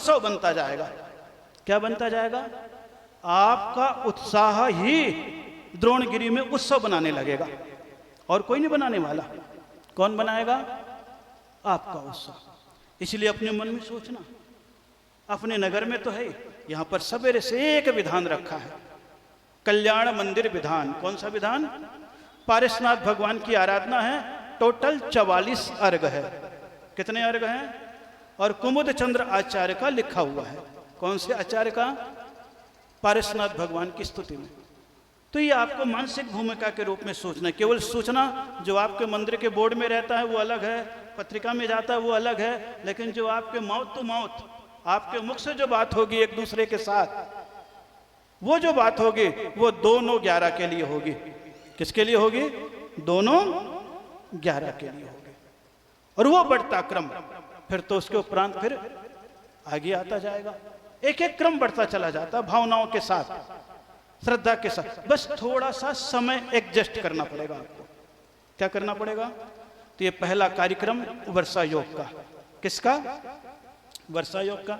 उत्सव बनता जाएगा। क्या बनता जाएगा? आपका उत्साह ही द्रोणगिरी में उत्सव बनाने लगेगा, और कोई नहीं बनाने वाला। कौन बनाएगा? आपका उत्साह। इसलिए अपने मन में सोचना, अपने नगर में तो है, यहां पर सवेरे से एक विधान रखा है, कल्याण मंदिर विधान। कौन सा विधान? पारसनाथ भगवान की आराधना है, टोटल 44 अर्घ है। कितने अर्घ हैं? और कुमुद चंद्र आचार्य का लिखा हुआ है। कौन से आचार्य का? पारसनाथ भगवान की स्तुति में। तो ये आपको मानसिक भूमिका के रूप में सोचना है। केवल सोचना, जो आपके मंदिर के बोर्ड में रहता है वो अलग है, पत्रिका में जाता है वो अलग है, लेकिन जो आपके माउथ टू माउथ, आपके मुख से जो बात होगी एक दूसरे के साथ, वो जो बात होगी वो 2-9-11 के लिए होगी। किसके लिए होगी? 2-9-11 के लिए होगी। और वो बढ़ता क्रम, फिर तो उसके उपरांत फिर आगे आता जाएगा। एक एक क्रम बढ़ता चला जाता, भावनाओं के साथ, श्रद्धा के साथ। बस थोड़ा सा समय एडजस्ट करना पड़ेगा आपको। क्या करना पड़ेगा? तो ये पहला कार्यक्रम वर्षा योग का। किसका? वर्षा योग का।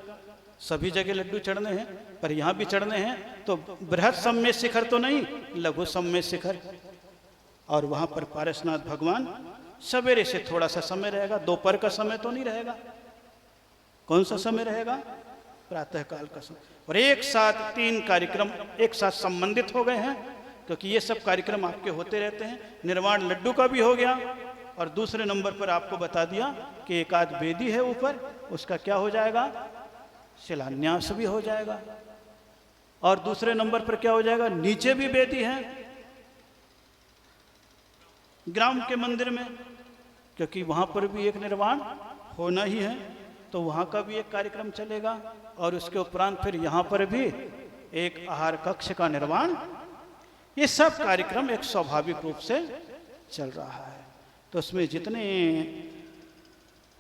सभी जगह लड्डू चढ़ने हैं, पर यहां भी चढ़ने हैं तो बृहद सम्य शिखर तो नहीं, लघु सम्य शिखर। और वहां पर पारसनाथ भगवान सवेरे से थोड़ा सा समय रहेगा, दोपहर का समय तो नहीं रहेगा। कौन सा समय रहेगा? प्रातः काल का समय। और एक साथ 3 कार्यक्रम एक साथ संबंधित हो गए हैं, क्योंकि ये सब कार्यक्रम आपके होते रहते हैं। निर्वाण लड्डू का भी हो गया, और दूसरे नंबर पर आपको बता दिया कि एक आध वेदी है ऊपर, उसका क्या हो जाएगा? शिलान्यास भी हो जाएगा। और दूसरे नंबर पर क्या हो जाएगा? नीचे भी वेदी है ग्राम के मंदिर में, क्योंकि वहां पर भी एक निर्वाण होना ही है, तो वहां का भी एक कार्यक्रम चलेगा। और उसके उपरांत फिर यहां पर भी एक आहार कक्ष का निर्माण। ये सब कार्यक्रम एक स्वाभाविक रूप से चल रहा है। तो उसमें जितने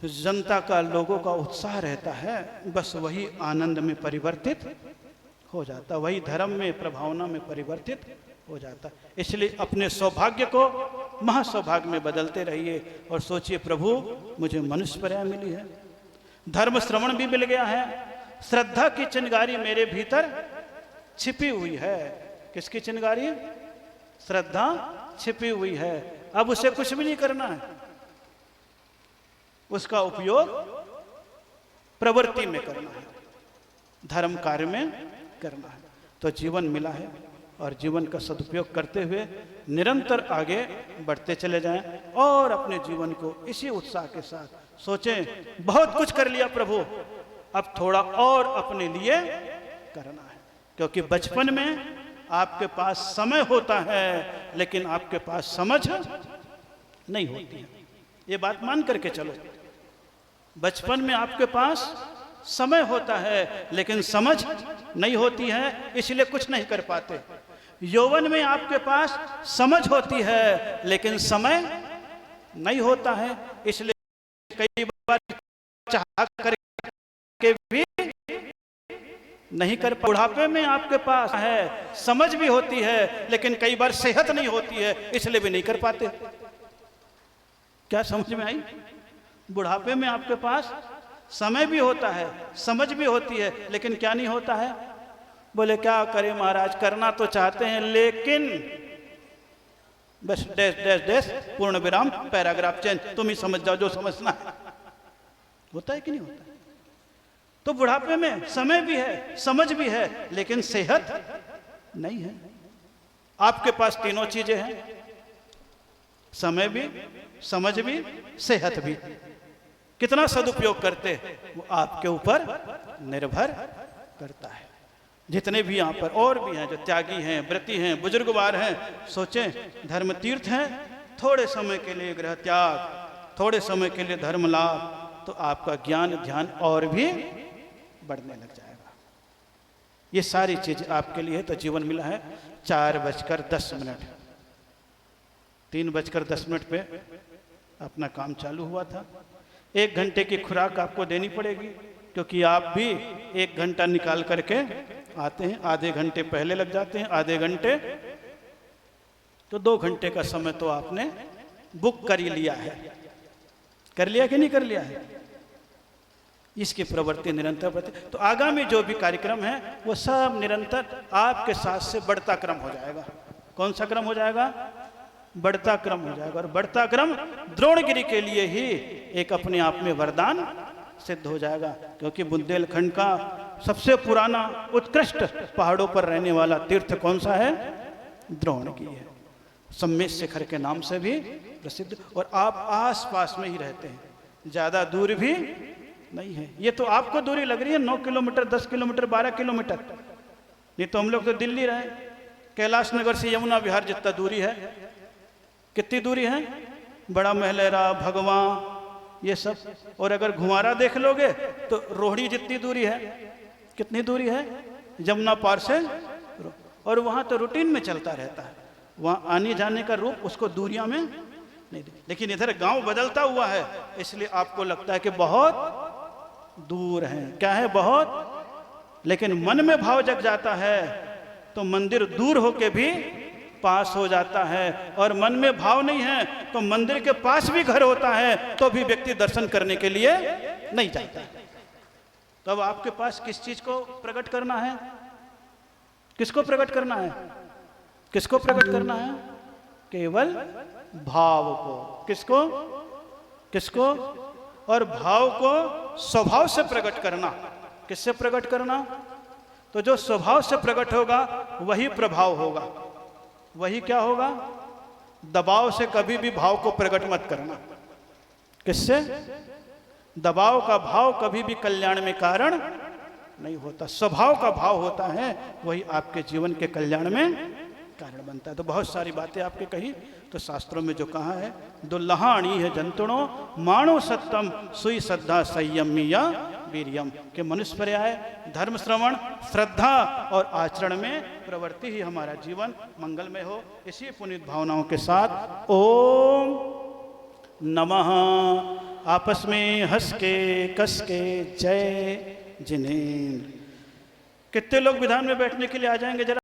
जनता का, लोगों का उत्साह रहता है, बस वही आनंद में परिवर्तित हो जाता, वही धर्म में, प्रभावना में परिवर्तित हो जाता। इसलिए अपने सौभाग्य को महासौभाग्य में बदलते रहिए और सोचिए, प्रभु मुझे मनुष्य पर्याय मिली है, धर्म श्रवण भी मिल गया है, श्रद्धा की चिंगारी मेरे भीतर छिपी हुई है। किसकी चिंगारी? श्रद्धा छिपी हुई है। अब उसे कुछ भी नहीं करना है, उसका उपयोग प्रवृत्ति में करना है, धर्म कार्य में करना है। तो जीवन मिला है, और जीवन का सदुपयोग करते हुए निरंतर आगे बढ़ते चले जाएं, और अपने जीवन को इसी उत्साह के साथ सोचें, बहुत कुछ कर लिया प्रभु, अब थोड़ा और अपने लिए करना है। क्योंकि बचपन में आपके पास समय होता है, लेकिन आपके पास समझ नहीं होती है। ये बात मान करके चलो, बचपन में आपके पास समय होता है लेकिन समझ नहीं होती है, इसलिए कुछ नहीं कर पाते। यौवन में आपके पास समझ होती है लेकिन समय नहीं होता है, इसलिए कई बार चाह करके भी नहीं कर। बुढ़ापे में आपके पास है, समझ भी होती है, लेकिन कई बार सेहत नहीं होती है, इसलिए भी नहीं कर पाते। क्या समझ में आई? बुढ़ापे में आपके पास समय भी होता है, समझ भी होती है, लेकिन क्या नहीं होता है? बोले क्या करें महाराज, करना तो चाहते हैं लेकिन बस डैश डैश डैश पूर्ण विराम पैराग्राफ चेंज, तुम ही समझ जाओ जो समझना है। होता है कि नहीं होता? तो बुढ़ापे में समय भी है, समझ भी है, लेकिन सेहत नहीं है। आपके पास तीनों चीजें हैं, समय भी, समझ भी, सेहत भी। कितना सदुपयोग करते वो आपके ऊपर निर्भर करता है। जितने भी यहाँ पर और भी हैं, जो त्यागी हैं, व्रती हैं, बुजुर्गवार हैं, सोचें धर्म तीर्थ हैं, थोड़े समय के लिए गृह त्याग, थोड़े समय के लिए धर्म लाभ, तो आपका ज्ञान ध्यान और भी बढ़ने लग जाएगा। ये सारी चीज आपके लिए तो जीवन मिला है। 4:10, 3:10 पे अपना काम चालू हुआ था। 1 घंटे की खुराक आपको देनी पड़ेगी, क्योंकि आप भी 1 घंटा निकाल करके आते हैं, आधे घंटे पहले लग जाते हैं, आधे घंटे, तो 2 घंटे का समय तो आपने बुक कर ही लिया है। कर लिया कि नहीं कर लिया है? इसकी प्रवृत्ति निरंतर बढ़ती। तो आगामी जो भी कार्यक्रम है वो सब निरंतर आपके साथ से बढ़ता क्रम हो जाएगा। कौन सा क्रम हो जाएगा? बढ़ता क्रम हो जाएगा। और बढ़ता क्रम द्रोणगिरी के लिए ही एक अपने आप में वरदान सिद्ध हो जाएगा, क्योंकि बुंदेलखंड का सबसे पुराना उत्कृष्ट पहाड़ों पर रहने वाला तीर्थ कौन सा है? द्रोणगिरी है, सम्मेद शिखर के नाम से भी प्रसिद्ध। और आप आस पास में ही रहते हैं, ज़्यादा दूर भी नहीं है। ये तो आपको दूरी लग रही है 9 किलोमीटर, 10 किलोमीटर, 12 किलोमीटर, नहीं तो हम लोग तो दिल्ली रहे। कैलाश नगर से यमुना विहार जितना दूरी है, कितनी दूरी है? बड़ा महलेरा, भगवां, ये सब। और अगर घुमारा देख लोगे तो रोहड़ी जितनी दूरी है। कितनी दूरी है? यमुना पार से। और वहाँ तो रूटीन में चलता रहता है, वहाँ आने जाने का रूप उसको दूरियां में नहीं दे। लेकिन इधर गांव बदलता हुआ है, इसलिए आपको लगता है कि बहुत दूर है। क्या है? बहुत। लेकिन मन में भाव जग जाता है तो मंदिर दूर होके भी पास हो जाता है। और मन में भाव नहीं है तो मंदिर के पास भी घर होता है तो भी व्यक्ति दर्शन करने के लिए नहीं जाता। तो अब आपके पास किस चीज को प्रकट करना है? किसको प्रकट करना है? किसको प्रकट करना है? केवल भाव को। किसको? किसको? और भाव को स्वभाव से प्रकट करना। किससे प्रकट करना? तो जो स्वभाव से प्रकट होगा वही प्रभाव होगा। वही क्या होगा? दबाव से कभी भी भाव को प्रकट मत करना। किससे? दबाव का भाव कभी भी कल्याण में कारण नहीं होता। स्वभाव का भाव होता है, वही आपके जीवन के कल्याण में कारण बनता है। तो बहुत सारी बातें आपके कही, तो शास्त्रों में जो कहा है, दुल्लहाणी है जंतुणो माणो सत्यम सुई श्रद्धा संयमिया वीर्यम, के मनुष्य पर्याय धर्म श्रवण, श्रद्धा और आचरण में प्रवृत्ति ही हमारा जीवन मंगलमय हो। इसी पुनीत भावनाओं के साथ ओम नमः आपस में हंस के कस के जय जिनेन्द्र। कितने लोग विधान में बैठने के लिए आ जाएंगे जरा?